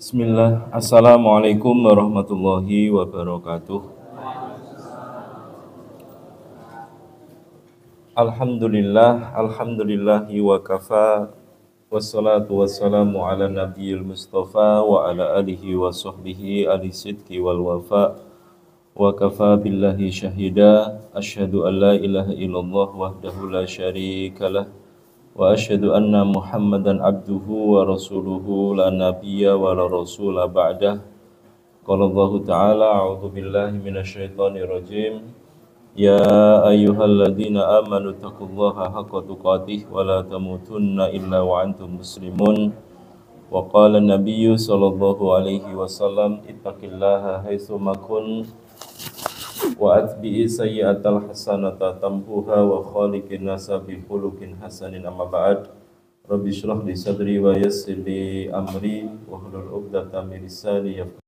Bismillah, Assalamualaikum warahmatullahi wabarakatuh. Alhamdulillahi wa kafa. Wassalatu wassalamu ala nabiyil mustafa wa ala alihi wa sahbihi ali sidki wal wafa. Wa kafa billahi syahida. Asyhadu an la ilaha illallah wahdahu la syarikalah. Wa asyhadu anna Muhammadan abduhu wa rasuluhu la nabiyya wa la rasula ba'dah. Qala Allah Ta'ala a'udzu billahi minasyaitonir rajim. Ya ayyuhalladzina amanu taqullaha haqqa tuqatih wa la tamutunna illa wa antum muslimun. Wa qala an-nabiyyu sallallahu alaihi wasallam ittaqillaha haitsu ma kunt wa atbi'i sayyi'atal hasanata tamhuha wa khaliqin nasa bi khuluqin hasanin amma ba'd. Rabbi shrah li sadri wa yassir li amri wa hlul 'uqdatam min lisani yafqahu.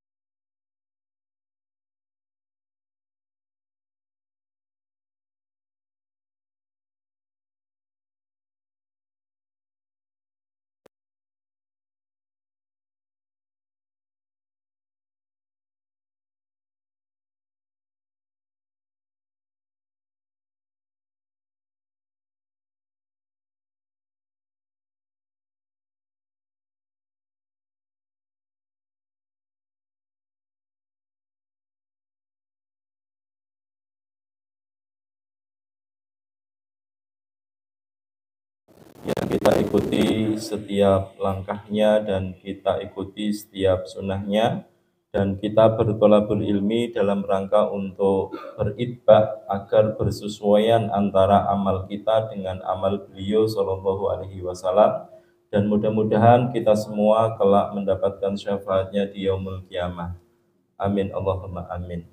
Yang kita ikuti setiap langkahnya dan kita ikuti setiap sunnahnya, dan kita bertolabul ilmi dalam rangka untuk beritba agar bersesuaian antara amal kita dengan amal beliau Shallallahu Alaihi Wasallam, dan mudah-mudahan kita semua kelak mendapatkan syafaatnya di yaumul kiamah. Amin Allahumma amin.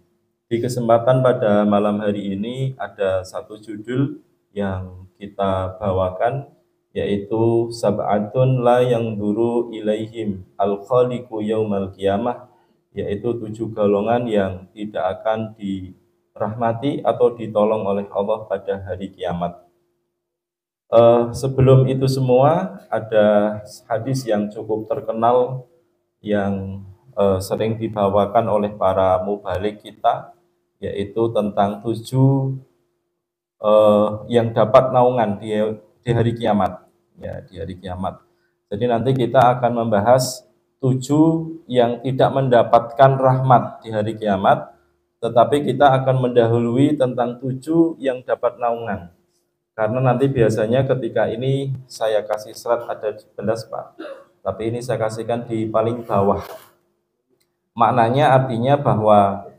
Di kesempatan pada malam hari ini ada satu judul yang kita bawakan, yaitu sab'atun la yang duru ilaihim al-khaliqu yaumal qiyamah, yaitu 7 golongan yang tidak akan dirahmati atau ditolong oleh Allah pada hari kiamat. Sebelum itu semua, ada hadis yang cukup terkenal yang sering dibawakan oleh para mubalik kita, yaitu tentang 7 yang dapat naungan di hari kiamat, ya, di hari kiamat. Jadi nanti kita akan membahas 7 yang tidak mendapatkan rahmat di hari kiamat, tetapi kita akan mendahului tentang 7 yang dapat naungan. Karena nanti biasanya ketika ini saya kasih slide ada 11 Pak, tapi ini saya kasihkan di paling bawah. Maknanya artinya bahwa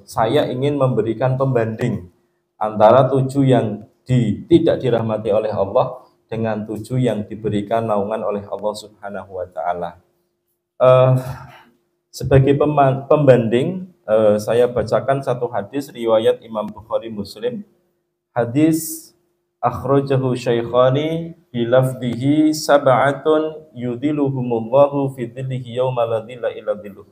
saya ingin memberikan pembanding antara 7 yang tidak dirahmati oleh Allah dengan 7 yang diberikan naungan oleh Allah Subhanahu wa Ta'ala. Sebagai pembanding, saya bacakan satu hadis riwayat Imam Bukhari Muslim. Hadis akhrajahu syaikhani bilafdihi sab'atun yudhiluhumullahu fi dhillihi yawma la dhilla illa dhilluh.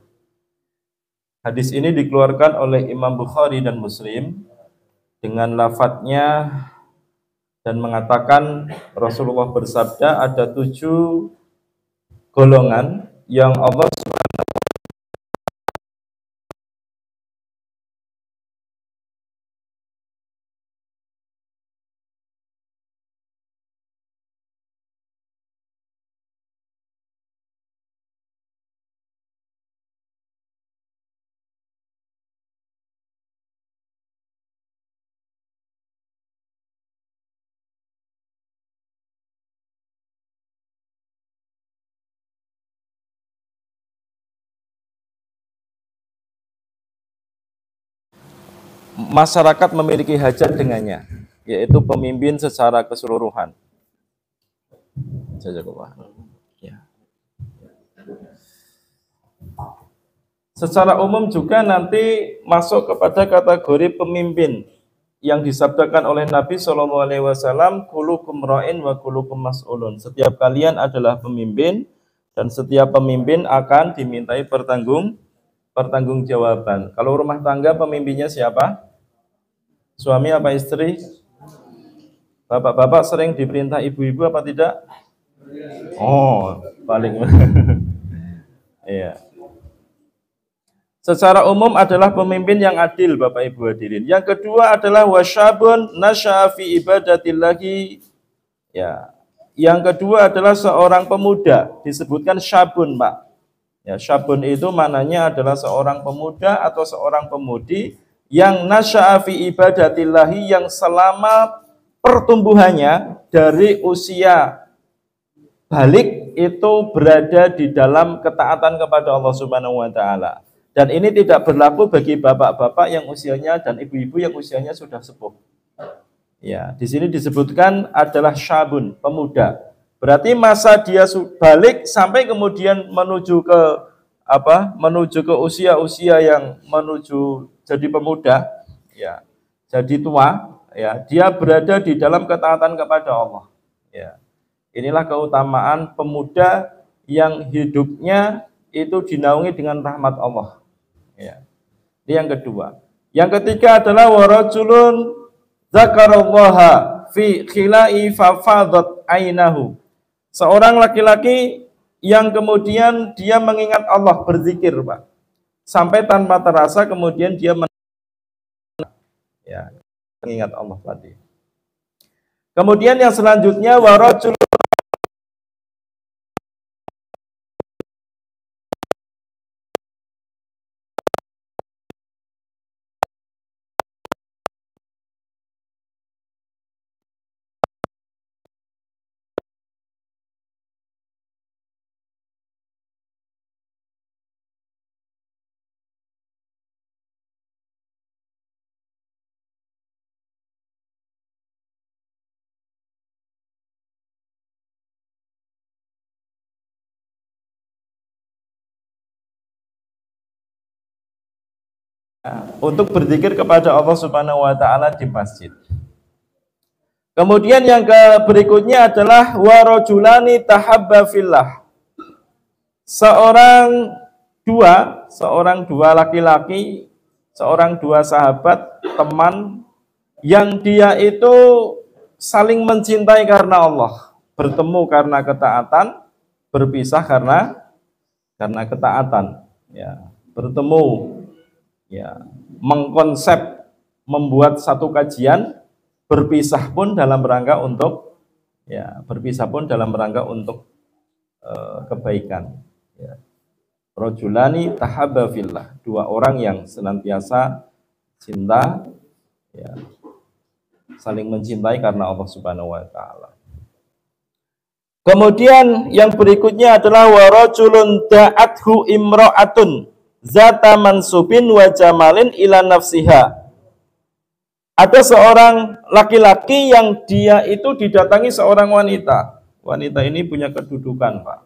Hadis ini dikeluarkan oleh Imam Bukhari dan Muslim dengan lafadznya dan mengatakan Rasulullah bersabda ada 7 golongan yang Allah masyarakat memiliki hajat dengannya, yaitu pemimpin secara keseluruhan. Ya. Secara umum juga nanti masuk kepada kategori pemimpin yang disabdakan oleh Nabi Shallallahu Alaihi Wasallam, kulukum ra'in wa kulukum mas'ulun. Setiap kalian adalah pemimpin dan setiap pemimpin akan dimintai pertanggungjawaban. Kalau rumah tangga pemimpinnya siapa? Suami apa istri? Bapak-bapak sering diperintah ibu-ibu apa tidak? Oh, paling Iya. Secara umum adalah pemimpin yang adil, Bapak Ibu hadirin. Yang kedua adalah wasyabun nasya'a fi ibadatillahi. Ya. Yang kedua adalah seorang pemuda, disebutkan syabun, Pak. Ya, syabun itu maknanya adalah seorang pemuda atau seorang pemudi yang nasya'a fi ibadatillahi, yang selama pertumbuhannya dari usia balik itu berada di dalam ketaatan kepada Allah Subhanahu wa taala. Dan ini tidak berlaku bagi bapak-bapak yang usianya dan ibu-ibu yang usianya sudah sepuh. Ya, di sini disebutkan adalah syabun, pemuda. Berarti masa dia balik sampai kemudian menuju ke apa? Menuju ke usia-usia yang menuju jadi pemuda, ya. Jadi tua, ya. Dia berada di dalam ketaatan kepada Allah. Ya. Inilah keutamaan pemuda yang hidupnya itu dinaungi dengan rahmat Allah. Ya. Ini yang kedua. Yang ketiga adalah warajulun zakarallaha fi khilai fafadat ainahu. Seorang laki-laki yang kemudian dia mengingat Allah, berzikir, Pak. Sampai tanpa terasa kemudian dia mengingat Allah tadi. Kemudian yang selanjutnya warajul untuk berzikir kepada Allah Subhanahu wa taala di masjid. Kemudian yang berikutnya adalah warajulani tahabba fillah. Seorang dua laki-laki, seorang dua sahabat, teman yang dia itu saling mencintai karena Allah, bertemu karena ketaatan, berpisah karena ketaatan, ya, bertemu, ya, mengkonsep membuat satu kajian, berpisah pun dalam rangka untuk kebaikan. Ya. Rajulani tahabba fillah, dua orang yang senantiasa cinta, ya, saling mencintai karena Allah Subhanahu wa taala. Kemudian yang berikutnya adalah warajulun da'athu imra'atun zata mansubin wa jamalin ila nafsiha. Ada seorang laki-laki yang dia itu didatangi seorang wanita. Wanita ini punya kedudukan, Pak.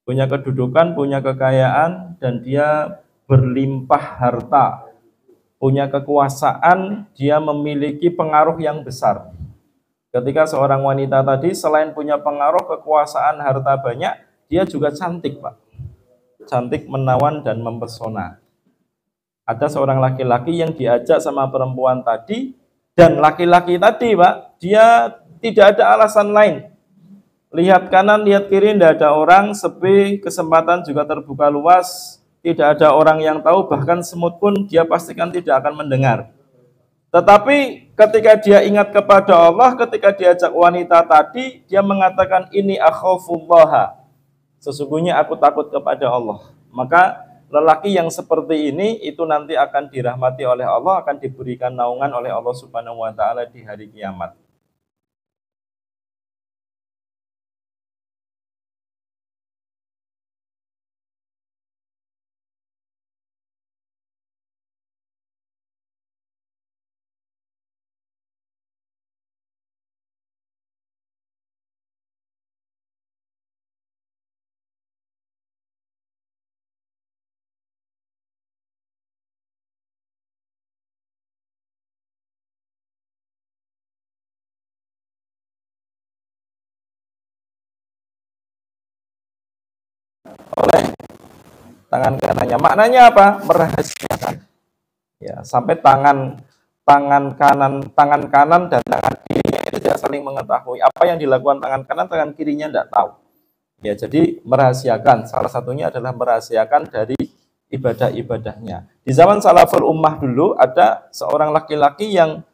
Punya kedudukan, punya kekayaan, dan dia berlimpah harta. Punya kekuasaan, dia memiliki pengaruh yang besar. Ketika seorang wanita tadi selain punya pengaruh, kekuasaan, harta banyak, dia juga cantik, Pak. Cantik, menawan, dan mempesona. Ada seorang laki-laki yang diajak sama perempuan tadi, dan laki-laki tadi, Pak, dia tidak ada alasan lain. Lihat kanan, lihat kiri, tidak ada orang, sepi, kesempatan juga terbuka luas, tidak ada orang yang tahu, bahkan semut pun dia pastikan tidak akan mendengar. Tetapi ketika dia ingat kepada Allah, ketika diajak wanita tadi, dia mengatakan, ini akhafullaha, sesungguhnya aku takut kepada Allah. Maka lelaki yang seperti ini itu nanti akan dirahmati oleh Allah, akan diberikan naungan oleh Allah Subhanahu wa taala di hari kiamat. Oleh tangan kanannya. Maknanya apa? Merahasiakan. Ya, sampai tangan kanan dan tangan kirinya itu tidak saling mengetahui. Apa yang dilakukan tangan kanan, tangan kirinya tidak tahu. Ya, jadi merahasiakan. Salah satunya adalah merahasiakan dari ibadah-ibadahnya. Di zaman salaful ummah dulu ada seorang laki-laki yang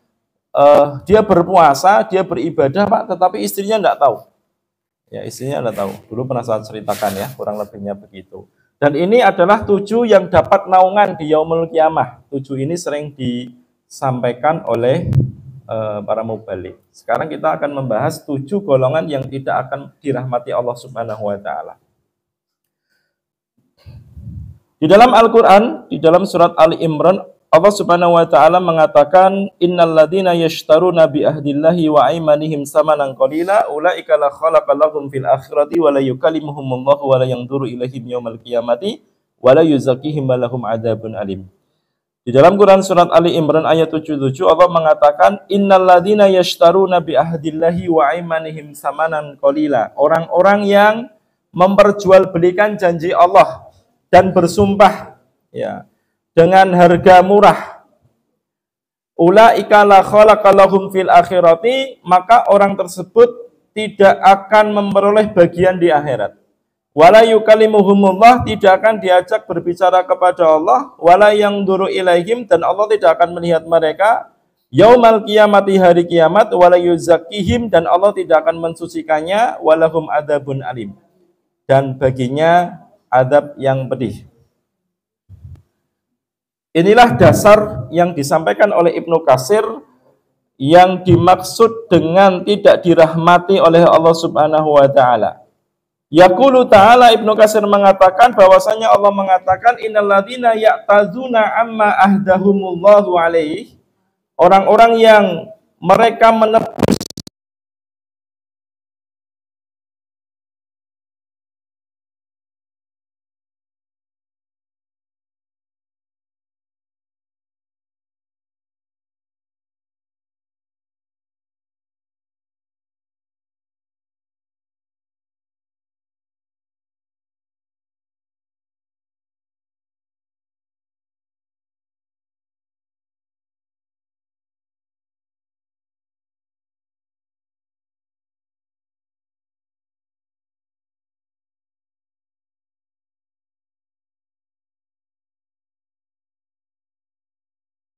dia berpuasa, dia beribadah, Pak, tetapi istrinya enggak tahu. Ya, istrinya enggak tahu. Dulu pernah saya ceritakan ya, kurang lebihnya begitu. Dan ini adalah 7 yang dapat naungan di yaumul kiamah. 7 ini sering disampaikan oleh para mubalik. Sekarang kita akan membahas 7 golongan yang tidak akan dirahmati Allah Subhanahu wa taala. Di dalam Al-Qur'an, di dalam surat Ali Imran, Allah Subhanahu wa taala mengatakan innalladzina yashtaruna bi ahdillahi wa aymanihim samanan qalila ulaika la khalaqa lahum fil akhirati wa la yukallimuhumullahu wa la yanzuru ilaihim yaumal qiyamati wa la yuzakkihim wa lahum adzabun alim. Di dalam Quran surat Ali Imran ayat 77 Allah mengatakan innalladzina yashtaruna bi ahdillahi wa aymanihim samanan qalila. Orang-orang yang memperjualbelikan janji Allah dan bersumpah ya dengan harga murah. Ulaika la khalaqa lahum fil akhirati, maka orang tersebut tidak akan memperoleh bagian di akhirat. Wala yukallimuhumullah, tidak akan diajak berbicara kepada Allah, wala yanzuru ilaihim, dan Allah tidak akan melihat mereka yaumal qiyamati, hari kiamat, wala yuzakkihim, dan Allah tidak akan mensucikannya, walahum adzabun alim, dan baginya adab yang pedih. Inilah dasar yang disampaikan oleh Ibnu Katsir yang dimaksud dengan tidak dirahmati oleh Allah Subhanahu wa taala. Yaqulu ta'ala, Ibnu Katsir mengatakan bahwasanya Allah mengatakan innalladzina ya'tazuna amma ahdahumullahu alaihi, orang-orang yang mereka menepus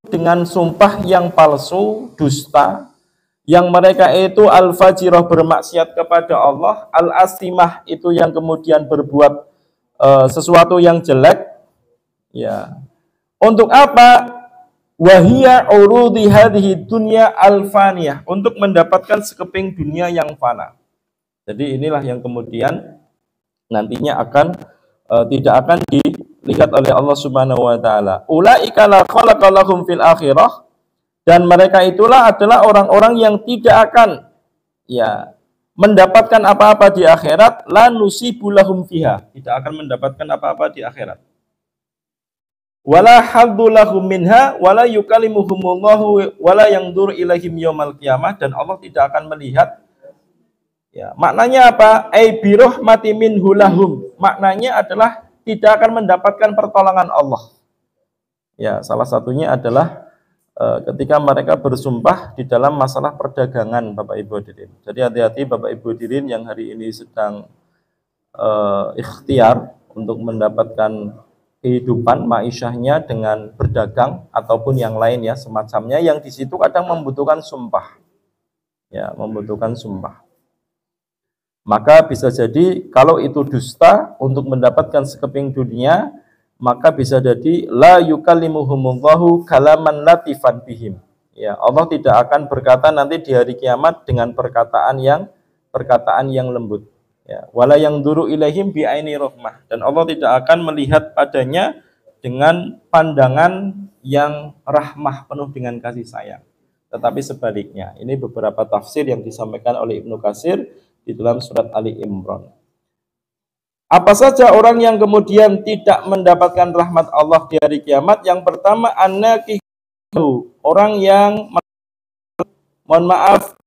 dengan sumpah yang palsu, dusta, yang mereka itu al-fajirah, bermaksiat kepada Allah, al-asimah, itu yang kemudian berbuat sesuatu yang jelek, ya. Untuk apa? Wahia urudi hadhihi dunya al-faniyah, untuk mendapatkan sekeping dunia yang fana. Jadi inilah yang kemudian nantinya akan tidak akan dilihat oleh Allah Subhanahu wa taala. Ulaika la khalaqa lahum fil akhirah, dan mereka itulah adalah orang-orang yang tidak akan ya mendapatkan apa-apa di akhirat, la nusibu lahum fiha, tidak akan mendapatkan apa-apa di akhirat. Wala haddu lahum minha wala yukallimuhumullahu wala yanzuru ilaihim yaumal qiyamah, dan Allah tidak akan melihat. Ya, maknanya apa? Ai bi rahmati minhu lahum. Maknanya adalah tidak akan mendapatkan pertolongan Allah. Ya, salah satunya adalah ketika mereka bersumpah di dalam masalah perdagangan, Bapak Ibu hadirin. Jadi hati-hati Bapak Ibu hadirin yang hari ini sedang ikhtiar untuk mendapatkan kehidupan ma'isyahnya dengan berdagang ataupun yang lain ya semacamnya, yang di situ kadang membutuhkan sumpah. Ya, membutuhkan sumpah. Maka bisa jadi kalau itu dusta untuk mendapatkan sekeping dunia, maka bisa jadi la yukallimuhumullahu kalaman latifan bihim. Ya, Allah tidak akan berkata nanti di hari kiamat dengan perkataan yang lembut. Ya, wala yanzuru ilaihim bi aini rahmah, dan Allah tidak akan melihat padanya dengan pandangan yang rahmah, penuh dengan kasih sayang. Tetapi sebaliknya, ini beberapa tafsir yang disampaikan oleh Ibnu Katsir di dalam surat Ali Imran. Apa saja orang yang kemudian tidak mendapatkan rahmat Allah di hari kiamat? Yang pertama, annakihu, orang yang mohon maaf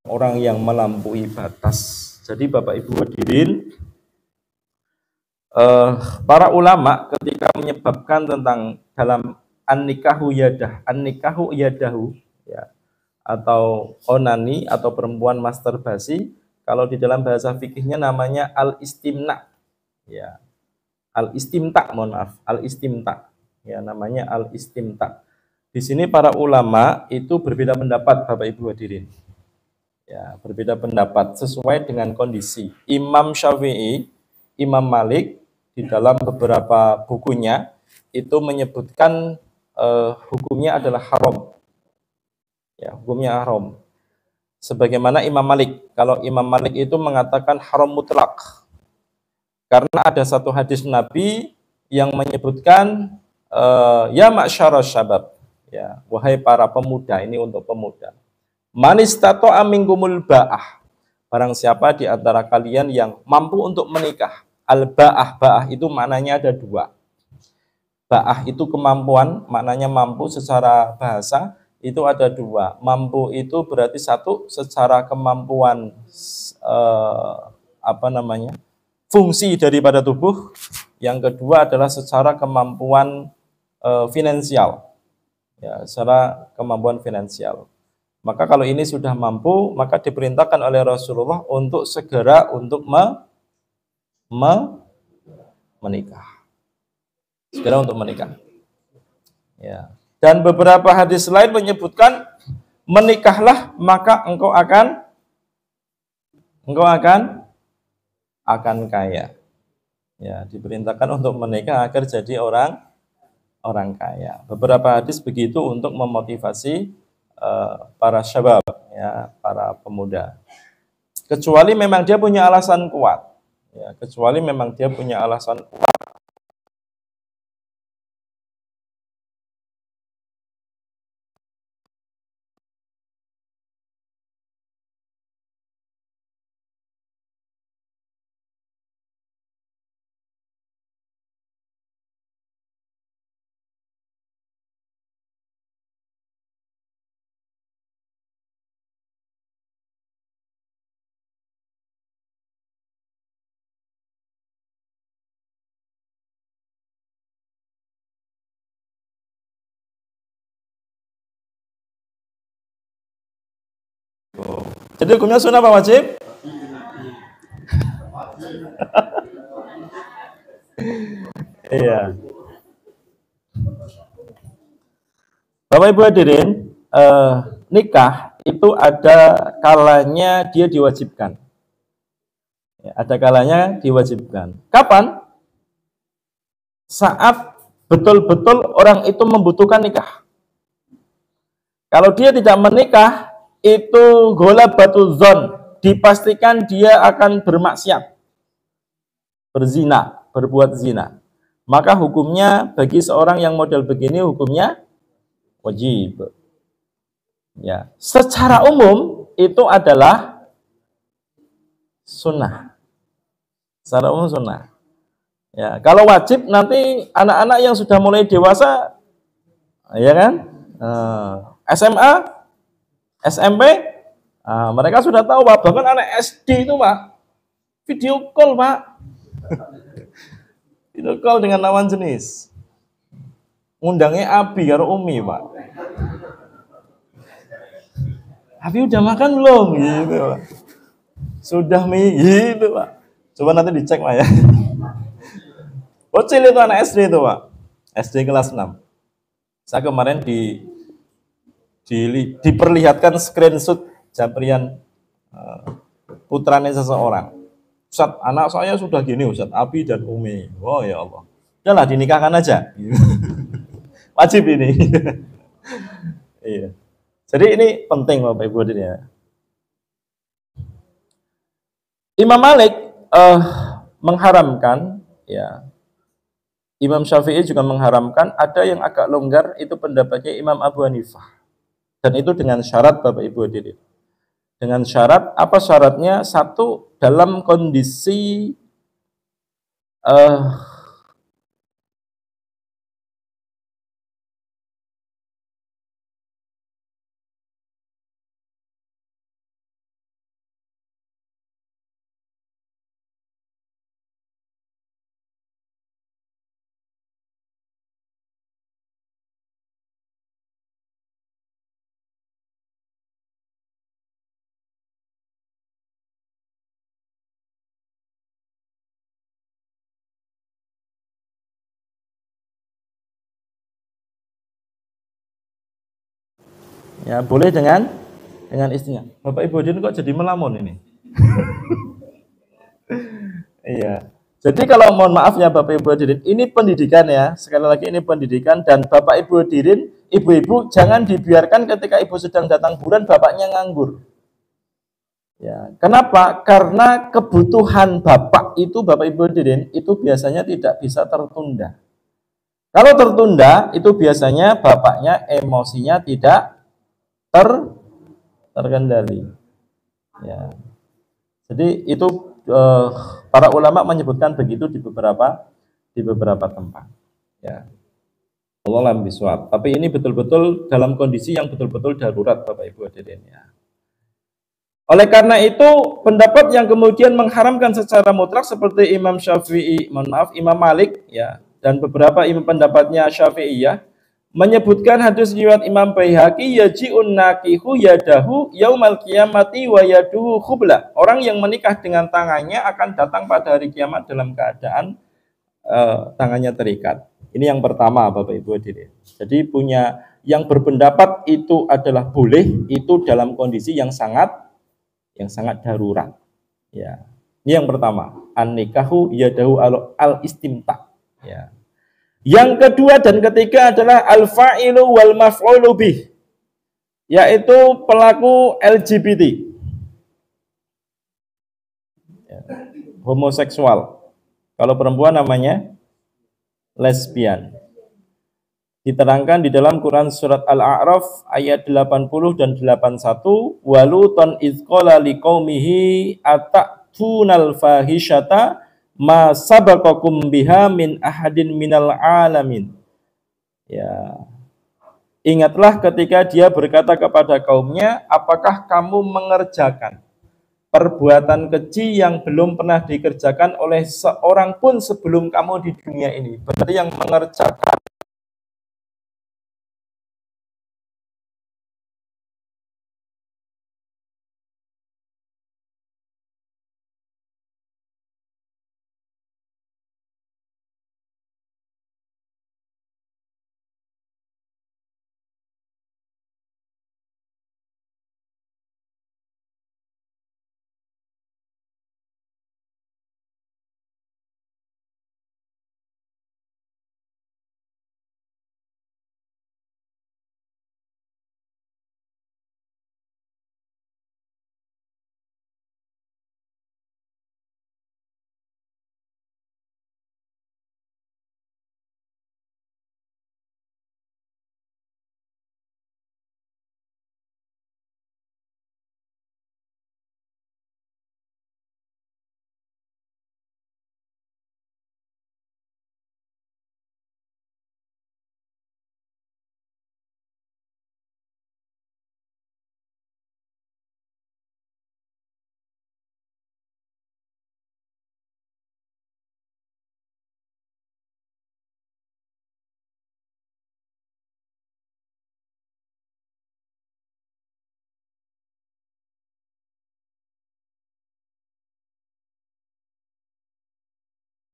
orang yang melampaui batas. Jadi Bapak Ibu hadirin, para ulama ketika menyebabkan tentang dalam an-nikahu yadahu ya, atau onani atau perempuan masturbasi, kalau di dalam bahasa fikihnya namanya al-istimna ya. Al-istimta, mohon maaf, al-istimta. Ya, namanya al-istimta. Di sini para ulama itu berbeda pendapat, Bapak Ibu hadirin. Ya, berbeda pendapat sesuai dengan kondisi. Imam Syafi'i, Imam Malik di dalam beberapa bukunya itu menyebutkan hukumnya adalah haram. Ya, hukumnya haram. Sebagaimana Imam Malik. Kalau Imam Malik itu mengatakan haram mutlak. Karena ada satu hadis Nabi yang menyebutkan ya ma'syarasy syabab, ya, wahai para pemuda, ini untuk pemuda. Man istata'a minkumul ba'ah. Barang siapa di antara kalian yang mampu untuk menikah. Al-ba'ah, ba'ah itu maknanya ada dua. Ba'ah itu kemampuan, maknanya mampu secara bahasa itu ada dua. Mampu itu berarti satu secara kemampuan fungsi daripada tubuh, yang kedua adalah secara kemampuan finansial, ya, secara kemampuan finansial. Maka kalau ini sudah mampu, maka diperintahkan oleh Rasulullah untuk segera untuk menikah, segera untuk menikah. Ya. Dan beberapa hadis lain menyebutkan menikahlah maka engkau akan kaya. Ya, diperintahkan untuk menikah agar jadi orang kaya. Beberapa hadis begitu untuk memotivasi para syabab, ya, para pemuda. Kecuali memang dia punya alasan kuat. Ya, kecuali memang dia punya alasan kuat. Jadi hukumnya sunnah apa wajib? Iya. Bapak Ibu hadirin, nikah itu ada kalanya dia diwajibkan. Ya, ada kalanya diwajibkan. Kapan? Saat betul-betul orang itu membutuhkan nikah. Kalau dia tidak menikah, itu ghalabatul dzon, dipastikan dia akan bermaksiat, berzina, berbuat zina. Maka hukumnya bagi seorang yang model begini hukumnya wajib. Ya, secara umum itu adalah sunnah. Secara umum sunnah. Ya, kalau wajib nanti anak-anak yang sudah mulai dewasa, ya kan, SMA, SMP, mereka sudah tahu, Pak. Bahkan anak SD itu, Pak, video call, Pak, video call dengan lawan jenis. Undangnya Abi karo Umi, Pak. Abi udah makan belum? Gitu, Pak. Sudah mi, gitu, Pak. Coba nanti dicek, Pak, ya. Bocil itu anak SD itu, Pak. SD kelas 6. Saya kemarin diperlihatkan screenshot Japrian putranya seseorang. Ustaz, anak saya sudah gini, Ustaz, Abi dan Umi. Oh ya Allah. Udahlah dinikahkan aja. Wajib ini. Iya. Jadi ini penting Bapak Ibu ya. Imam Malik mengharamkan, ya. Imam Syafi'i juga mengharamkan, ada yang agak longgar itu pendapatnya Imam Abu Hanifah. Dan itu dengan syarat Bapak Ibu hadirin. Dengan syarat, apa syaratnya? Satu, dalam kondisi Ya, boleh dengan istrinya. Bapak Ibu hadirin kok jadi melamun ini? Iya. Jadi kalau mohon maaf ya Bapak Ibu hadirin, ini pendidikan ya. Sekali lagi ini pendidikan dan Bapak Ibu hadirin, ibu-ibu jangan dibiarkan ketika ibu sedang datang bulan bapaknya nganggur. Ya, kenapa? Karena kebutuhan bapak itu Bapak Ibu hadirin itu biasanya tidak bisa tertunda. Kalau tertunda itu biasanya bapaknya emosinya tidak terkendali. Ya. Jadi itu para ulama menyebutkan begitu di beberapa tempat. Ya. Allah alam bisawab. Tapi ini betul-betul dalam kondisi yang betul-betul darurat Bapak Ibu hadirin ya. Oleh karena itu pendapat yang kemudian mengharamkan secara mutlak seperti Imam Syafi'i, Imam Malik ya dan beberapa imam pendapatnya Syafi'iyah menyebutkan hadis riwayat Imam Baihaqi yaji'un nakihu yadahu yaumal qiyamati wa yaduhu khubla. Orang yang menikah dengan tangannya akan datang pada hari kiamat dalam keadaan tangannya terikat. Ini yang pertama Bapak Ibu hadirin. Jadi punya yang berpendapat itu adalah boleh itu dalam kondisi yang sangat darurat. Ya. Ini yang pertama, an-nikahu yadahu al-istimta. Ya. Yang kedua dan ketiga adalah al-fa'ilu wal maf'ulu bih, yaitu pelaku LGBT, ya, homoseksual. Kalau perempuan namanya lesbian. Diterangkan di dalam Quran surat Al-A'raf ayat 80 dan 81, waluton izqala liqaumihi ataktunal fahisyata ma sabaqakum biha min ahadin minal alamin. Ya. Ingatlah ketika dia berkata kepada kaumnya, apakah kamu mengerjakan perbuatan keji yang belum pernah dikerjakan oleh seorang pun sebelum kamu di dunia ini. Berarti yang mengerjakan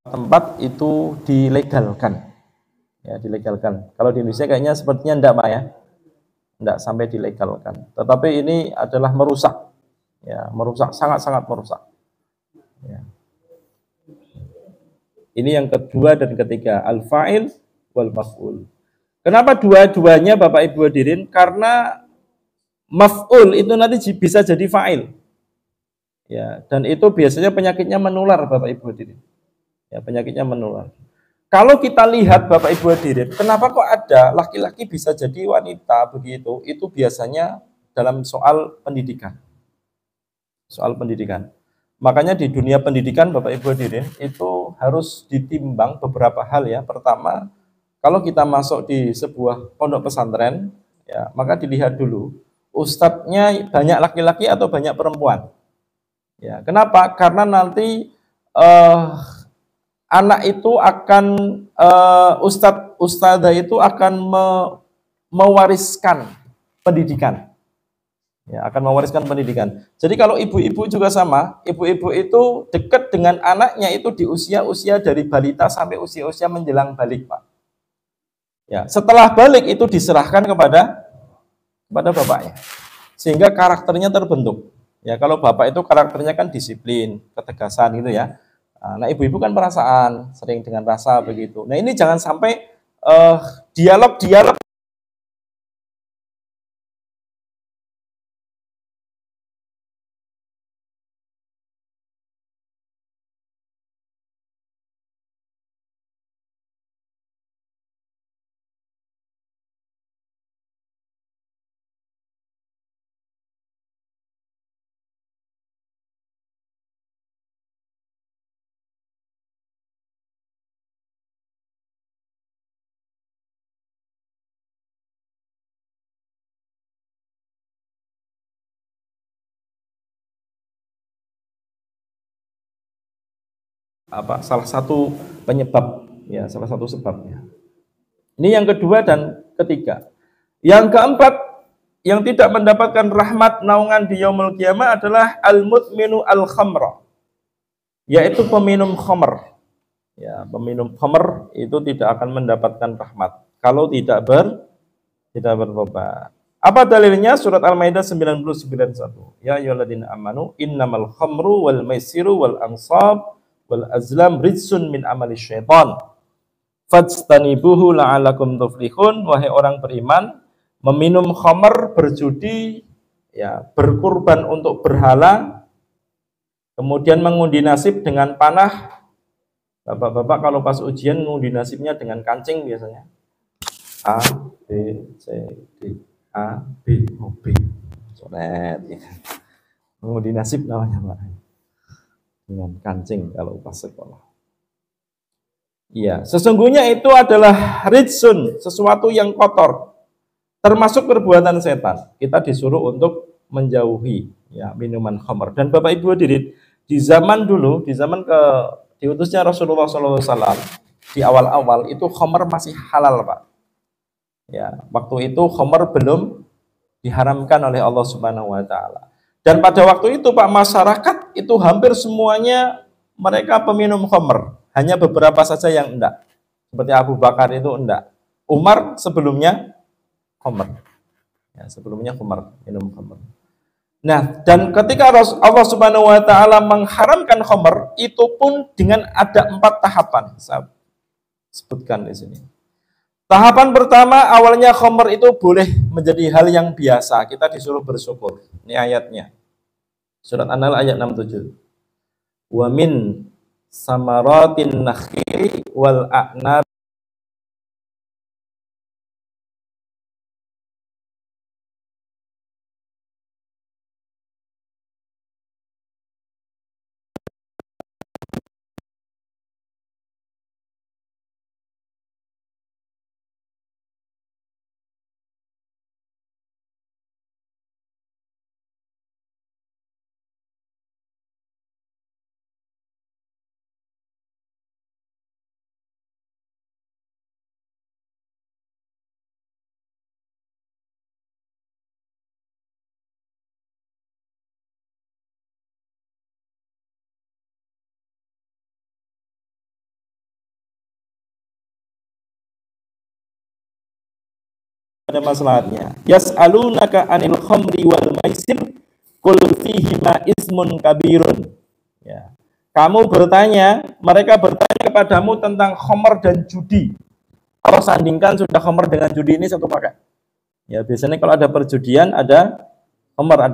tempat itu dilegalkan. Ya, dilegalkan. Kalau di Indonesia kayaknya sepertinya enggak, Pak ya. Enggak sampai dilegalkan. Tetapi ini adalah merusak. Ya, merusak, sangat-sangat merusak. Ya. Ini yang kedua dan ketiga, al-fa'il wal maf'ul. Kenapa dua-duanya Bapak Ibu hadirin? Karena maf'ul itu nanti bisa jadi fa'il. Ya, dan itu biasanya penyakitnya menular Bapak Ibu hadirin. Ya, penyakitnya menular. Kalau kita lihat Bapak Ibu hadirin, kenapa kok ada laki-laki bisa jadi wanita begitu? Itu biasanya dalam soal pendidikan. Soal pendidikan. Makanya di dunia pendidikan Bapak Ibu hadirin itu harus ditimbang beberapa hal ya. Pertama, kalau kita masuk di sebuah pondok pesantren, ya, maka dilihat dulu ustadznya banyak laki-laki atau banyak perempuan. Ya, kenapa? Karena nanti anak itu akan ustadzah itu akan mewariskan pendidikan. Ya, akan mewariskan pendidikan. Jadi kalau ibu-ibu juga sama, ibu-ibu itu dekat dengan anaknya itu di usia-usia dari balita sampai usia-usia menjelang balik, Pak. Ya, setelah balik itu diserahkan kepada kepada bapaknya. Sehingga karakternya terbentuk. Ya, kalau bapak itu karakternya kan disiplin, ketegasan gitu ya. Nah, ibu-ibu kan perasaan, sering dengan rasa begitu. Nah, ini jangan sampai dialog-dialog salah satu penyebab, ya, salah satu sebabnya. Ini yang kedua dan ketiga. Yang keempat, yang tidak mendapatkan rahmat naungan di yaumul qiyamah adalah al-mudminu al-khamra, yaitu peminum khamr. Ya, peminum khamr itu tidak akan mendapatkan rahmat kalau tidak bertobat. Apa dalilnya? Surat Al-Maidah 99:1. Ya ayyuhalladzina amanu innamal khamru wal maisiru wal ansab wal azlam rijsun min amali syaitan fajtanibuhu la'alakum tuflihun. Wahai orang beriman, meminum khamr, berjudi, ya, berkurban untuk berhala, kemudian mengundi nasib dengan panah. Bapak-bapak kalau pas ujian mengundi nasibnya dengan kancing biasanya. A, B, C, D, A, B, O, B. Sonet, ya. Mengundi nasib namanya, Pak. Dengan kancing kalau pas sekolah. Iya, sesungguhnya itu adalah rijsun, sesuatu yang kotor. Termasuk perbuatan setan. Kita disuruh untuk menjauhi, ya, minuman khamr. Dan Bapak Ibu hadirin, di zaman dulu, di zaman diutusnya Rasulullah SAW, di awal-awal itu khamr masih halal, Pak. Ya, waktu itu khamr belum diharamkan oleh Allah Subhanahu wa taala. Dan pada waktu itu Pak, masyarakat itu hampir semuanya mereka peminum khamr. Hanya beberapa saja yang enggak. Seperti Abu Bakar itu enggak. Umar sebelumnya khamr. Ya, sebelumnya khamr, minum khamr. Nah, dan ketika Allah Subhanahu wa taala mengharamkan khamr, itu pun dengan ada 4 tahapan. Saya sebutkan di sini. Tahapan pertama, awalnya khamr itu boleh menjadi hal yang biasa. Kita disuruh bersyukur. Ini ayatnya. Surat An-Nahl ayat 67. Wa min samaratin nakhili wal a'nab pada masalahnya. Yas'alunaka 'anil khamri wal maisir qul fihima ismun kabirun. Ya. Kamu bertanya, mereka bertanya kepadamu tentang khamr dan judi. Kalau sandingkan sudah khamr dengan judi, ini satu paket. Ya, biasanya kalau ada perjudian ada khamr,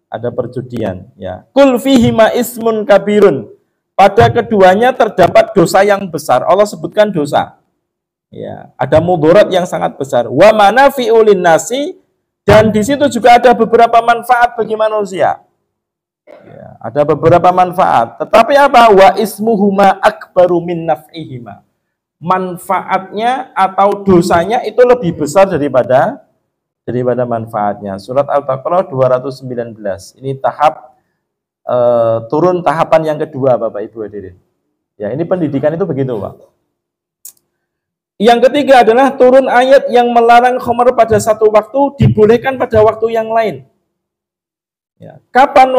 ada perjudian, ya. Qul fihima ismun kabirun. Pada keduanya terdapat dosa yang besar. Allah sebutkan dosa. Ya, ada mudarat yang sangat besar. Wa manafi'u linnasi, dan di situ juga ada beberapa manfaat bagi manusia. Ya, ada beberapa manfaat. Tetapi apa? Wa ismuhuma akbaru min naf'ihima. Manfaatnya atau dosanya itu lebih besar daripada manfaatnya. Surat Al-Baqarah 219. Ini tahap turun tahapan yang kedua, Bapak Ibu hadirin. Ya, ini pendidikan itu begitu, Pak. Yang ketiga adalah turun ayat yang melarang khamr pada satu waktu, dibolehkan pada waktu yang lain. Ya. Kapan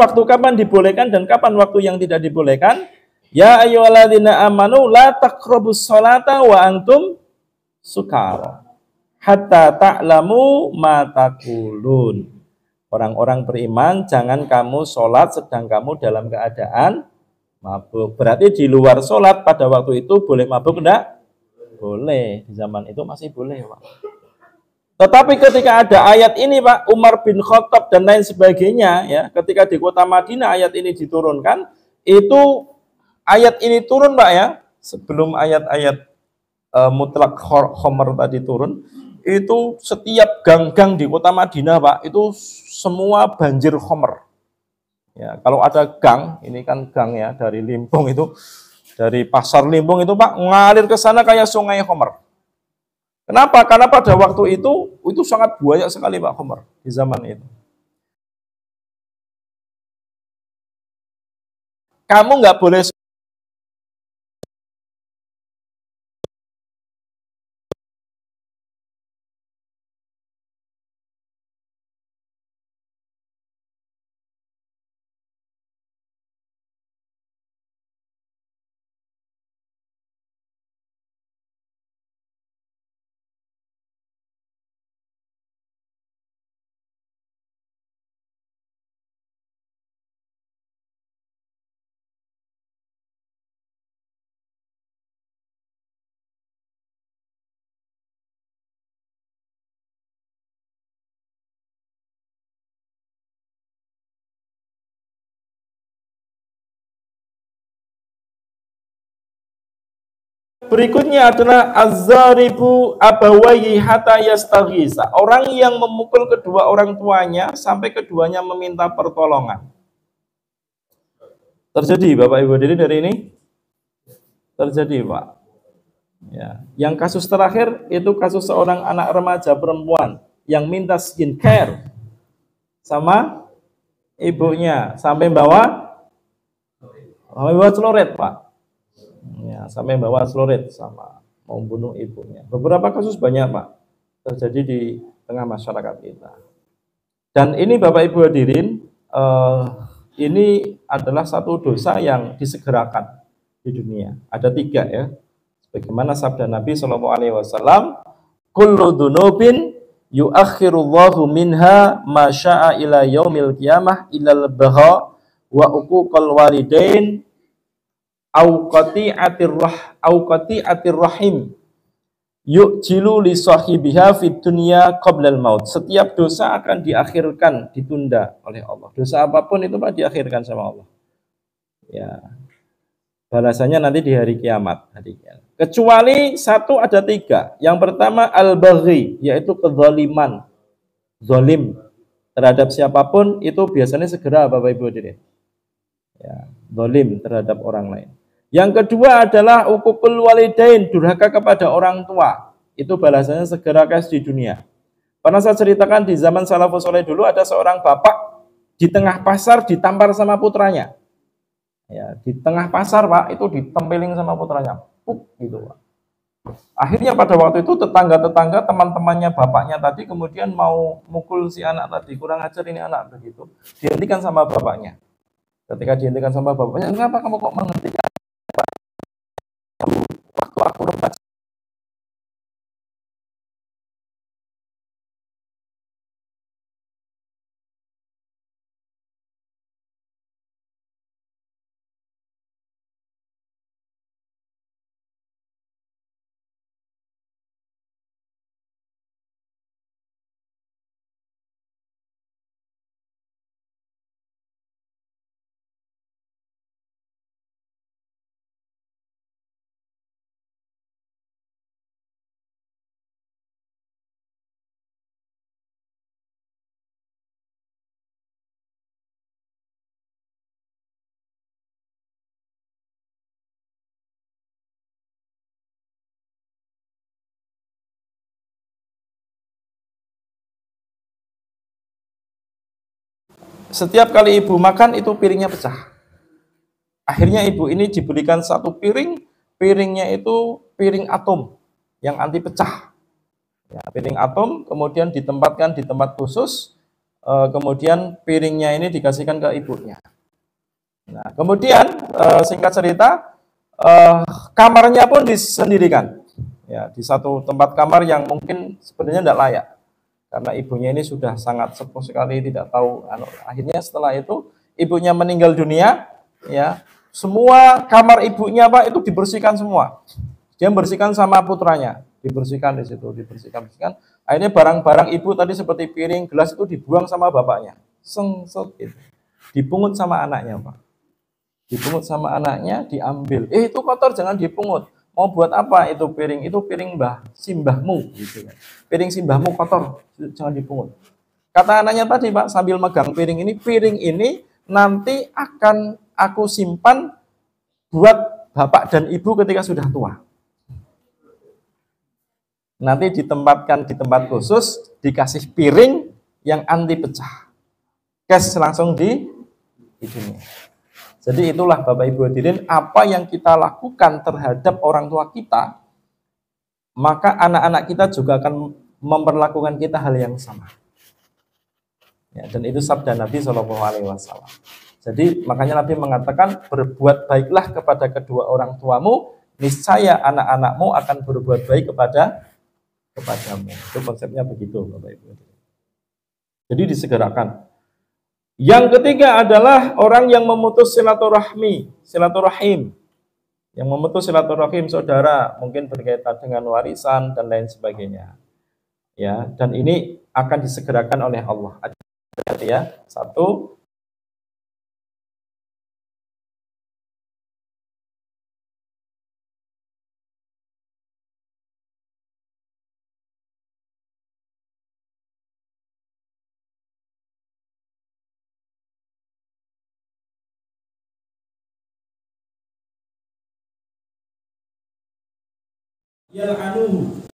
dibolehkan dan kapan waktu yang tidak dibolehkan? Ya ayyuhalladzina amanu la taqrabus sholata wa antum sukara. hatta ta'lamu ma taqulun. Orang-orang beriman, jangan kamu sholat sedang kamu dalam keadaan mabuk. Berarti di luar sholat pada waktu itu boleh mabuk enggak? Boleh. Di zaman itu masih boleh, Pak. Tetapi ketika ada ayat ini, Pak, Umar bin Khattab dan lain sebagainya, ya, ketika di kota Madinah ayat ini diturunkan, itu ayat ini turun, Pak, ya, sebelum ayat-ayat mutlak khomer tadi turun, itu setiap gang-gang di kota Madinah, Pak, itu semua banjir khomer. Ya, kalau ada gang, ini kan gang ya, dari Limpung itu, dari pasar Limpung itu, Pak, ngalir ke sana kayak sungai khomer. Kenapa? Karena pada waktu itu sangat banyak sekali, Pak, khomer di zaman itu. Kamu nggak boleh berikutnya adalah az-zaribu abawayhi hatta yastaghisa. Orang yang memukul kedua orang tuanya sampai keduanya meminta pertolongan. Terjadi, Bapak Ibu hadirin hari ini? Terjadi, Pak. Ya. Yang kasus terakhir itu kasus seorang anak remaja perempuan yang minta skincare sama ibunya sampai bawa celurit, Pak. Ya, sampai bawa celurit sama mau bunuh ibunya. Beberapa kasus banyak, Pak, terjadi di tengah masyarakat kita. Dan ini Bapak Ibu hadirin, ini adalah satu dosa yang disegerakan di dunia. Ada 3 ya. Bagaimana sabda Nabi SAW, kullu dzunubin yuakhirullahu minha ma syaa ila yaumil qiyamah ilal bagha wa uquqal walidain au qati'atir rahim yu'jilu li sahibiha fid dunya qabla al maut. Setiap dosa akan diakhirkan, ditunda oleh Allah. Dosa apapun itu, Pak, diakhirkan sama Allah. Ya. Balasannya nanti di hari kiamat. Kecuali 1 ada 3. Yang pertama al-baghi, yaitu kezaliman. Zalim terhadap siapapun itu biasanya segera, Bapak Ibu hadirin. Ya, zalim terhadap orang lain. Yang kedua adalah uququl walidain, durhaka kepada orang tua. Itu balasannya segera di dunia. Pernah saya ceritakan di zaman salafus saleh dulu ada seorang bapak di tengah pasar ditampar sama putranya. Ya, di tengah pasar, Pak, itu ditempeling sama putranya. Puk, gitu, Pak. Akhirnya pada waktu itu tetangga-tetangga, teman-temannya bapaknya tadi kemudian mau mukul si anak tadi, kurang ajar ini anak begitu. Dihentikan sama bapaknya. Ketika dihentikan sama bapaknya, kenapa kamu kok menghentikan? Waktu aku remaja. Setiap kali ibu makan itu piringnya pecah. Akhirnya ibu ini diberikan 1 piring, piringnya itu piring atom yang anti pecah. Ya, piring atom kemudian ditempatkan di tempat khusus, kemudian piringnya ini dikasihkan ke ibunya. Nah, kemudian singkat cerita, kamarnya pun disendirikan. ya, di satu tempat kamar yang mungkin sebenarnya tidak layak. Karena ibunya ini sudah sangat sepuh sekali, tidak tahu. Akhirnya setelah itu ibunya meninggal dunia, ya, semua kamar ibunya Pak itu dibersihkan semua. Dia membersihkan sama putranya, dibersihkan di situ, dibersihkan. Akhirnya barang-barang ibu tadi seperti piring, gelas itu dibuang sama bapaknya. Gitu. Dipungut sama anaknya Pak. Dipungut sama anaknya, diambil. Itu kotor, jangan dipungut. Mau buat apa itu piring? Itu piring simbahmu, gitu kan. Piring simbahmu kotor, jangan dipungut. Kata anaknya tadi Pak, sambil megang piring ini nanti akan aku simpan buat bapak dan ibu ketika sudah tua. Nanti ditempatkan di tempat khusus, dikasih piring yang anti pecah. Cash langsung di dunia. Jadi itulah Bapak Ibu hadirin, apa yang kita lakukan terhadap orang tua kita, maka anak-anak kita juga akan memperlakukan kita hal yang sama. Ya, dan itu sabda Nabi SAW. Jadi makanya Nabi mengatakan, berbuat baiklah kepada kedua orang tuamu, niscaya anak-anakmu akan berbuat baik kepadamu. Itu konsepnya begitu Bapak Ibu. Jadi disegerakan. Yang ketiga adalah orang yang memutus silaturahim. Yang memutus silaturahim saudara, mungkin berkaitan dengan warisan dan lain sebagainya. Ya, dan ini akan disegerakan oleh Allah. Hati-hati ya. Satu, yal'anuhu.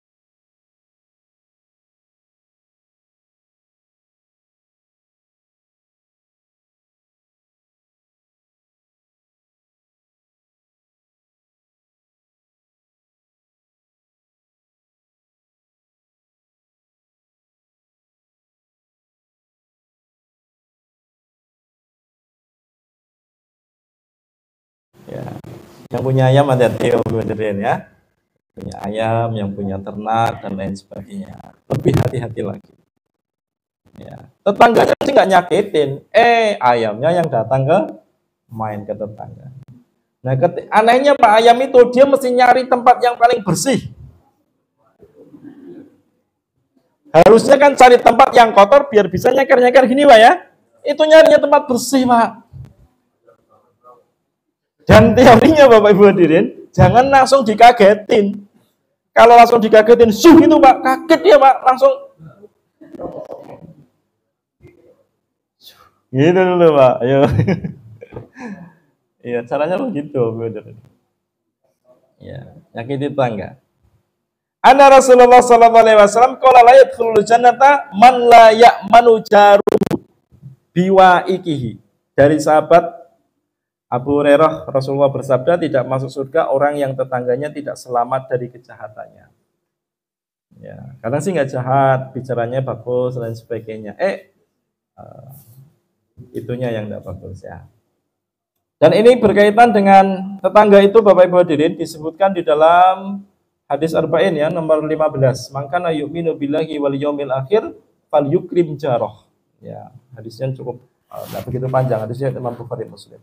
Ya, yang punya ayam hati-hati ya. Punya ayam, yang punya ternak dan lain sebagainya. Lebih hati-hati lagi. Ya. Tetangganya sih nggak nyakitin, ayamnya yang datang main ke tetangga. Nah, anehnya Pak, ayam itu dia mesti nyari tempat yang paling bersih. Harusnya kan cari tempat yang kotor biar bisa nyeker-nyeker gini Pak ya. Itu nyarinya tempat bersih Pak. Dan teorinya Bapak Ibu hadirin, jangan langsung dikagetin. Kalau langsung dikagetin, itu Pak, kaget dia Pak, langsung. Gitu dulu Pak, ayo. Iya, caranya begitu Bapak hadirin. Ya, nyakiti tetangga. Anna Rasulullah sallallahu alaihi wasallam qala la yadkhulul jannata man la ya'manu jaru biwaikihi. Dari sahabat Abu Hurairah, Rasulullah bersabda, tidak masuk surga orang yang tetangganya tidak selamat dari kejahatannya. Ya, kadang sih nggak jahat, bicaranya bagus dan sebagainya. Itunya yang tidak bagus ya. Dan ini berkaitan dengan tetangga itu Bapak Ibu hadirin, disebutkan di dalam hadis arba'in ya, nomor 15. Mangkana yu'minu billahi wal yaumil akhir fal yukrim jaroh. Ya, hadisnya cukup tidak begitu panjang, hadisnya Imam Bukhari Muslim.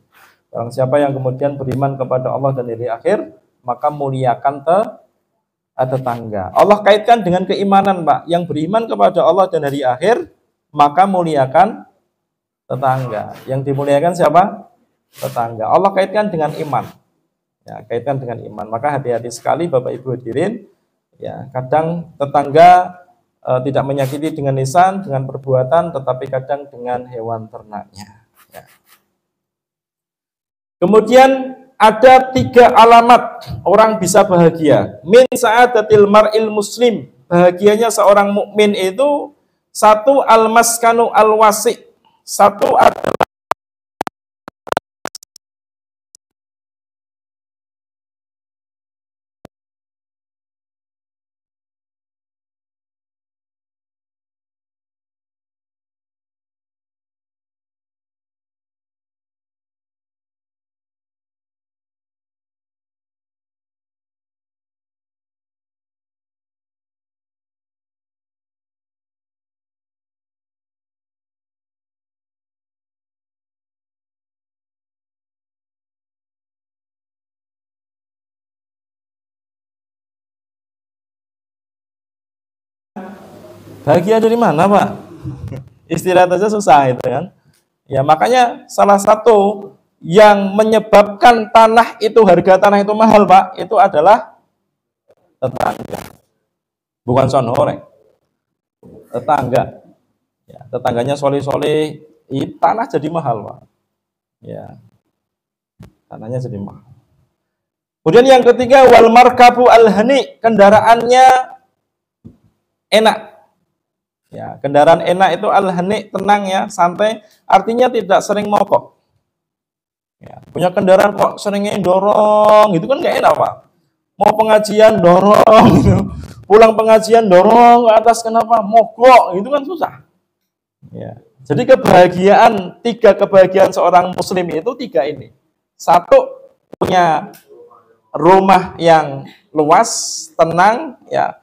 Barang siapa yang kemudian beriman kepada Allah dan hari akhir, maka muliakan tetangga. Allah kaitkan dengan keimanan, Pak. Yang beriman kepada Allah dan hari akhir, maka muliakan tetangga. Yang dimuliakan siapa? Tetangga. Allah kaitkan dengan iman. Ya, kaitkan dengan iman. Maka hati-hati sekali Bapak Ibu hadirin. Ya, kadang tetangga tidak menyakiti dengan lisan, dengan perbuatan, tetapi kadang dengan hewan ternaknya. Ya. Kemudian ada 3 alamat orang bisa bahagia. Min sa'adatil mar'il muslim. Bahagianya seorang mukmin itu, 1 al-maskanu al-wasi'. 1 adalah Bahagia dari mana, Pak? Istirahat aja susah itu kan. Ya, makanya salah satu yang menyebabkan tanah itu, harga tanah itu mahal, Pak, itu adalah tetangga. Bukan sonorek. Tetangga. Ya, tetangganya soleh-soleh, tanah jadi mahal, Pak. Ya, tanahnya jadi mahal. Kemudian yang ketiga, wal markabu al-hani, kendaraannya enak. Ya, kendaraan enak itu al-hani, tenang ya, santai, artinya tidak sering mogok. Ya, punya kendaraan kok seringnya dorong, gitu kan nggak enak, Pak. Mau pengajian dorong, gitu. Pulang pengajian dorong ke atas, kenapa? Mogok, itu kan susah. Ya. Jadi tiga kebahagiaan seorang muslim itu tiga ini. Satu, punya rumah yang luas, tenang, ya,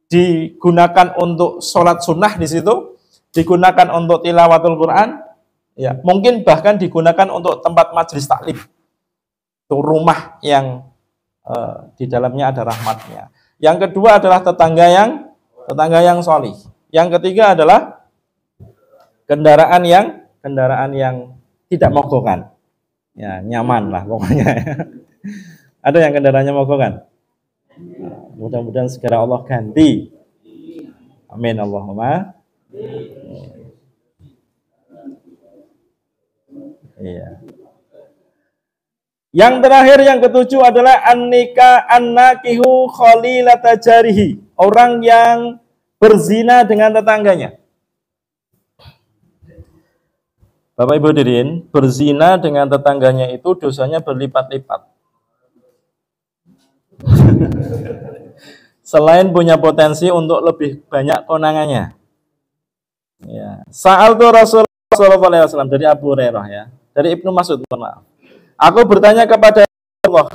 digunakan untuk sholat sunnah di situ, digunakan untuk tilawatul Quran, ya, mungkin bahkan digunakan untuk tempat majelis taklim. Itu rumah yang di dalamnya ada rahmatnya. Yang kedua adalah tetangga yang sholih. Yang ketiga adalah kendaraan yang tidak mogokan. Ya, nyaman lah pokoknya. Ada yang kendaraannya mogokan? Mudah-mudahan segera Allah ganti. Amin Allahumma. Iya. Yang terakhir, yang ketujuh adalah an-nakihu khalilata jarihi. Orang yang berzina dengan tetangganya. Bapak Ibu hadirin, berzina dengan tetangganya itu dosanya berlipat-lipat. Selain punya potensi untuk lebih banyak konangannya. Ya. Sa'altu Rasulullah SAW dari Abu Hurairah, ya. Dari Ibnu Mas'ud, maaf. Aku bertanya kepada Allah,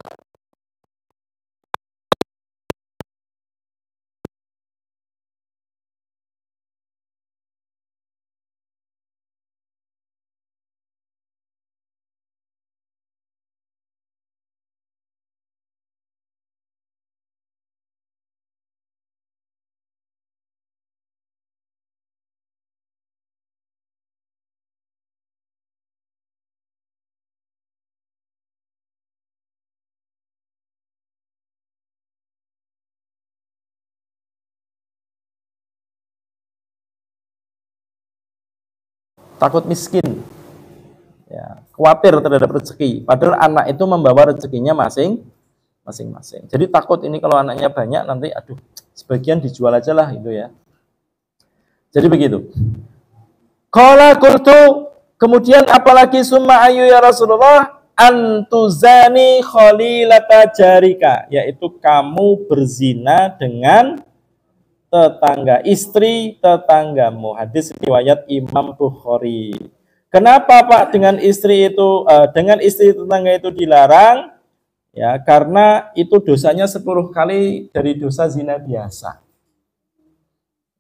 takut miskin. Ya, khawatir terhadap rezeki. Padahal anak itu membawa rezekinya masing-masing. Jadi takut ini kalau anaknya banyak nanti aduh sebagian dijual aja lah itu ya. Jadi begitu. Qala qultu, kemudian apalagi summa ayu ya Rasulullah, antuzani khalilata jarika, yaitu kamu berzina dengan istri tetanggamu. Hadis riwayat Imam Bukhari. Kenapa Pak dengan istri tetangga itu dilarang? Ya, karena itu dosanya 10 kali dari dosa zina biasa.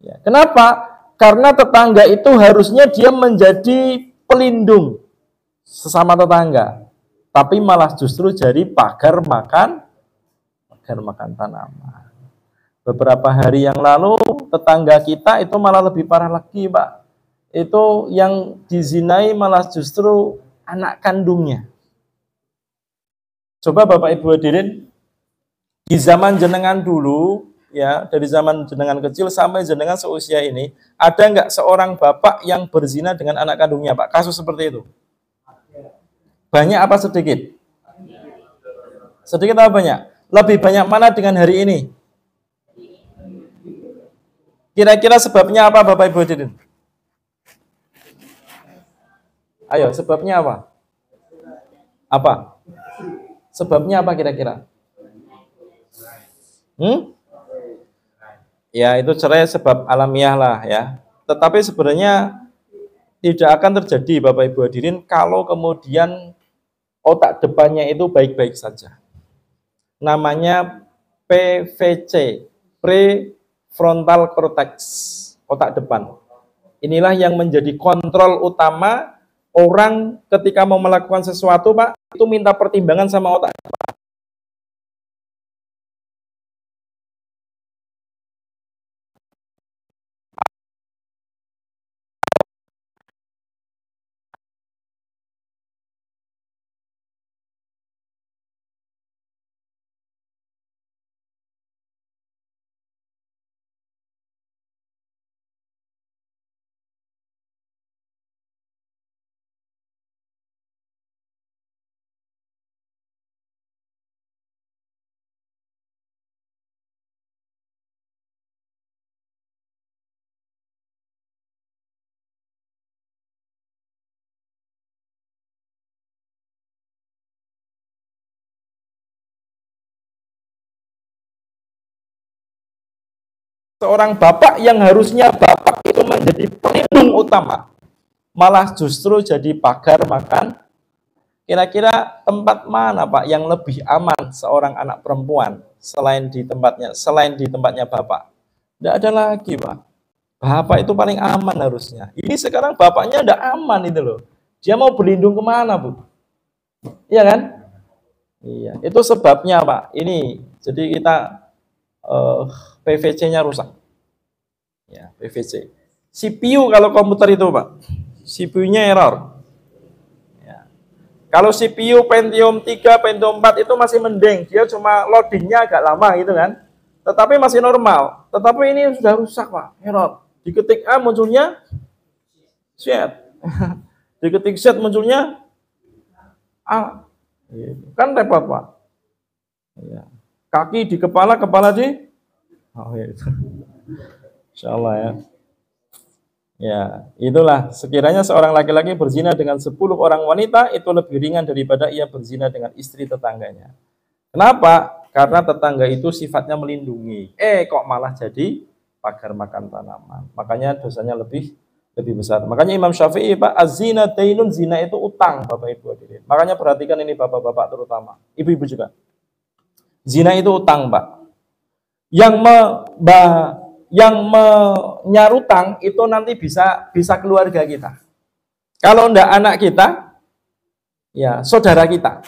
Ya, kenapa? Karena tetangga itu harusnya dia menjadi pelindung sesama tetangga, tapi malah justru jadi pagar makan tanaman. Beberapa hari yang lalu tetangga kita itu malah lebih parah lagi, Pak. Itu yang dizinai malah justru anak kandungnya. Coba Bapak Ibu hadirin, di zaman jenengan dulu, ya, dari zaman jenengan kecil sampai jenengan seusia ini, ada nggak seorang bapak yang berzina dengan anak kandungnya, Pak? Kasus seperti itu. Banyak apa sedikit? Sedikit apa banyak? Lebih banyak mana dengan hari ini? Kira-kira sebabnya apa Bapak Ibu hadirin? Ayo, sebabnya apa? Apa? Sebabnya apa kira-kira? Ya, itu cerai sebab alamiah lah ya. Tetapi sebenarnya tidak akan terjadi Bapak Ibu hadirin kalau kemudian otak depannya itu baik-baik saja. Namanya PVC, prefrontal cortex, otak depan. Inilah yang menjadi kontrol utama orang ketika mau melakukan sesuatu, Pak, itu minta pertimbangan sama otak. Seorang bapak yang harusnya bapak itu menjadi pelindung utama, malah justru jadi pagar makan. Kira-kira tempat mana Pak yang lebih aman seorang anak perempuan selain di tempatnya bapak? Tidak ada lagi Pak. Bapak itu paling aman harusnya. Ini sekarang bapaknya tidak aman itu loh. Dia mau berlindung kemana Bu? Iya kan? Iya. Itu sebabnya Pak. Ini jadi kita PVC-nya rusak. Ya, PVC. CPU kalau komputer itu Pak, CPU-nya error. Ya. Kalau CPU Pentium 3, Pentium 4 itu masih mending, dia cuma loadingnya agak lama gitu kan. Tetapi masih normal. Tetapi ini sudah rusak Pak, error. Diketik A munculnya Z. Diketik Z munculnya A. Kan repot Pak. Ya. Kaki di kepala, kepala di Insya Allah ya. Ya, itulah sekiranya seorang laki-laki berzina dengan 10 orang wanita itu lebih ringan daripada ia berzina dengan istri tetangganya. Kenapa? Karena tetangga itu sifatnya melindungi. Kok malah jadi pagar makan tanaman. Makanya dosanya lebih besar. Makanya Imam Syafi'i, Pak, az-zina dainun, zina itu utang, Bapak Ibu hadirin. Makanya perhatikan ini bapak-bapak terutama, ibu-ibu juga. Zina itu utang, Pak. Yang menyarutang itu nanti bisa keluarga kita. Kalau enggak anak kita, ya saudara kita.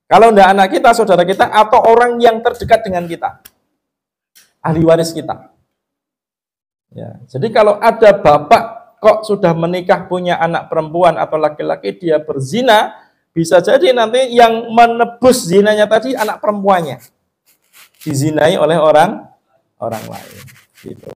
Kalau enggak anak kita, saudara kita, atau orang yang terdekat dengan kita, ahli waris kita. Ya, jadi kalau ada bapak kok sudah menikah punya anak perempuan atau laki-laki dia berzina, bisa jadi nanti yang menebus zinanya tadi anak perempuannya dizinai oleh orang lain. Gitu.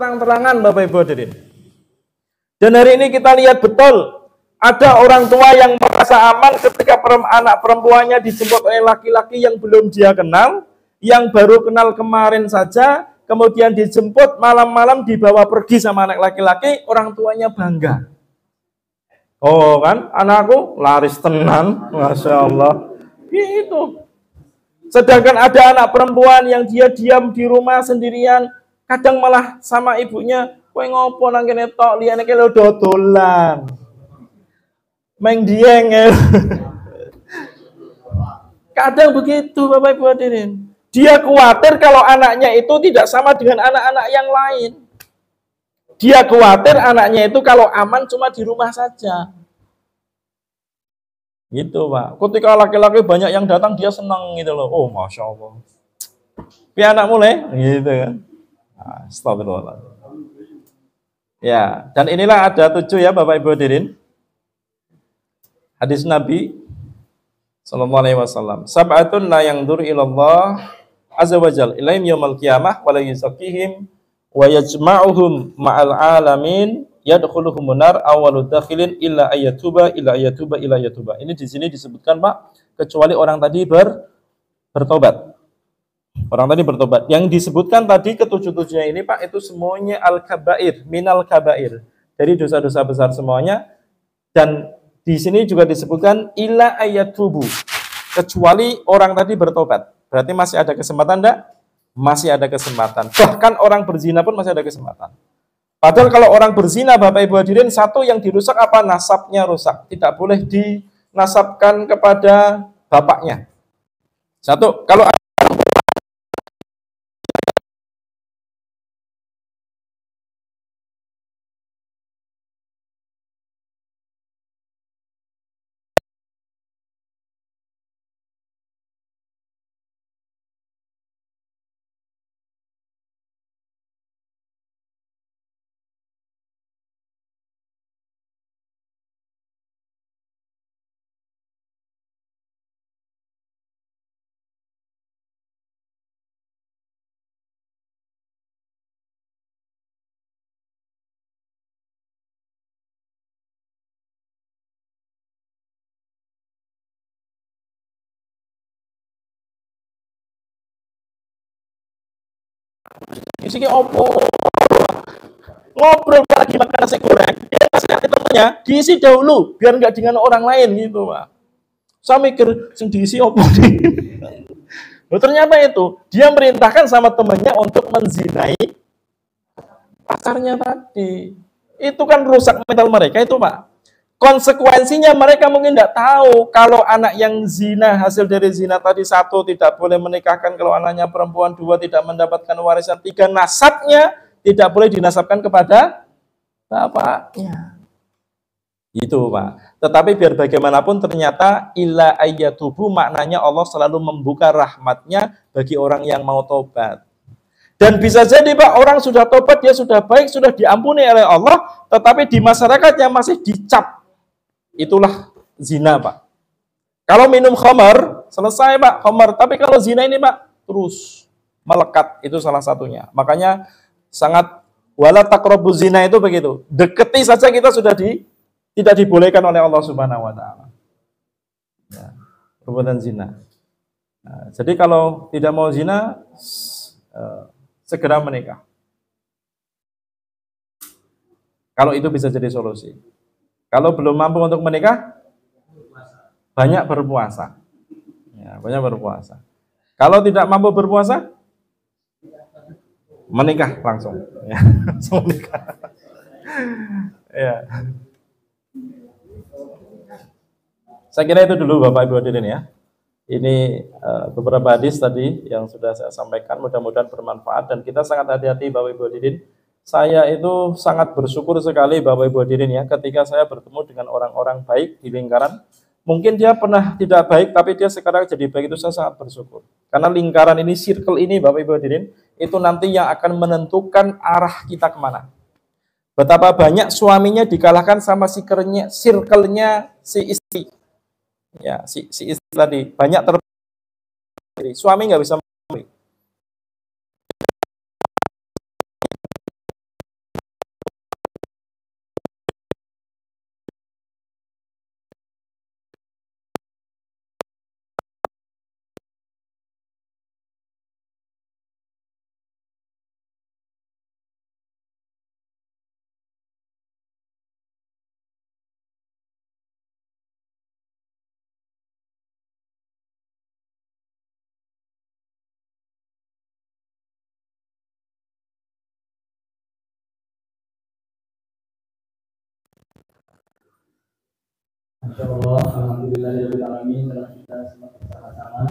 Terang-terangan Bapak Ibu hadirin. Dan hari ini kita lihat betul ada orang tua yang merasa aman ketika anak perempuannya dijemput oleh laki-laki yang belum dia kenal, yang baru kenal kemarin saja, kemudian dijemput malam-malam dibawa pergi sama anak laki-laki, orang tuanya bangga. Oh kan, anakku laris tenan, Masya Allah. Gitu. Sedangkan ada anak perempuan yang dia diam di rumah sendirian, kadang malah sama ibunya, kowe ngopo nang kene tok, liyane ki lho dodolan. Meng dieng. Kadang begitu Bapak Ibu hadirin. Dia khawatir kalau anaknya itu tidak sama dengan anak-anak yang lain. Dia khawatir anaknya itu kalau aman cuma di rumah saja. Gitu Pak. Ketika laki-laki banyak yang datang dia senang gitu loh. Oh Masya Allah. Biar anak mulai gitu kan. Astagfirullah. Ya, dan inilah ada 7 ya Bapak Ibu hadirin. Hadis Nabi sallallahu alaihi wasallam. Sab'atun la yanzur ilallah azza wajal ilaihim yaumil qiyamah wa la yuzakkihim wa yajma'uhum ma'al alamin yadkhuluhum nar awwalu dakhilin illa ayatuba. Ini di sini disebutkan Pak, kecuali orang tadi bertobat. Orang tadi bertobat. Yang disebutkan tadi ketujuh-tujuhnya ini Pak, itu semuanya al-kabair, minal kabair. Dari dosa-dosa besar semuanya. Dan di sini juga disebutkan illa ayatubu. Kecuali orang tadi bertobat. Berarti masih ada kesempatan enggak? Masih ada kesempatan. Bahkan orang berzina pun masih ada kesempatan. Padahal kalau orang berzina Bapak Ibu hadirin, satu yang dirusak apa? Nasabnya rusak. Tidak boleh dinasabkan kepada bapaknya. Satu, kalau Isinya opo? Ngobrol lagi makan nasi goreng, dia kasih temennya, diisi dahulu, biar nggak dengan orang lain gitu, Pak. Saya mikir, sing diisi opo nih? Loh, ternyata itu, dia merintahkan sama temennya untuk menzinai pacarnya tadi. Itu kan rusak mental mereka itu, Pak. Konsekuensinya mereka mungkin tidak tahu kalau anak yang zina, hasil dari zina tadi satu, tidak boleh menikahkan, kalau anaknya perempuan dua, tidak mendapatkan warisan, tiga, nasabnya tidak boleh dinasabkan kepada bapaknya. Itu, Pak. Tetapi biar bagaimanapun ternyata illa ayyatubu maknanya Allah selalu membuka rahmatnya bagi orang yang mau tobat. Dan bisa jadi, Pak, orang sudah tobat, dia sudah baik, sudah diampuni oleh Allah, tetapi di masyarakatnya masih dicap. Itulah zina, Pak. Kalau minum khamar, selesai, Pak, khamar. Tapi kalau zina ini, Pak, terus melekat. Itu salah satunya. Makanya sangat wala taqrabu zina itu begitu. Deketi saja kita sudah tidak dibolehkan oleh Allah Subhanahu wa taala. Ya, perbuatan zina. Nah, jadi kalau tidak mau zina, segera menikah. Kalau itu bisa jadi solusi. Kalau belum mampu untuk menikah, banyak berpuasa. Ya, banyak berpuasa. Kalau tidak mampu berpuasa, menikah langsung. Ya, langsung menikah. Ya. Saya kira itu dulu Bapak Ibu hadirin ya. Ini beberapa hadis tadi yang sudah saya sampaikan, mudah-mudahan bermanfaat dan kita sangat hati-hati Bapak Ibu hadirin. Saya itu sangat bersyukur sekali Bapak Ibu hadirin ya, ketika saya bertemu dengan orang-orang baik di lingkaran. Mungkin dia pernah tidak baik, tapi dia sekarang jadi baik, itu saya sangat bersyukur. Karena lingkaran ini, circle ini Bapak Ibu hadirin, itu nanti yang akan menentukan arah kita kemana. Betapa banyak suaminya dikalahkan sama circle-nya si istri. Ya, si istri tadi, banyak terpilih. Suami nggak bisa memilih. Masya Allah, alhamdulillah, telah kita semua bersama-sama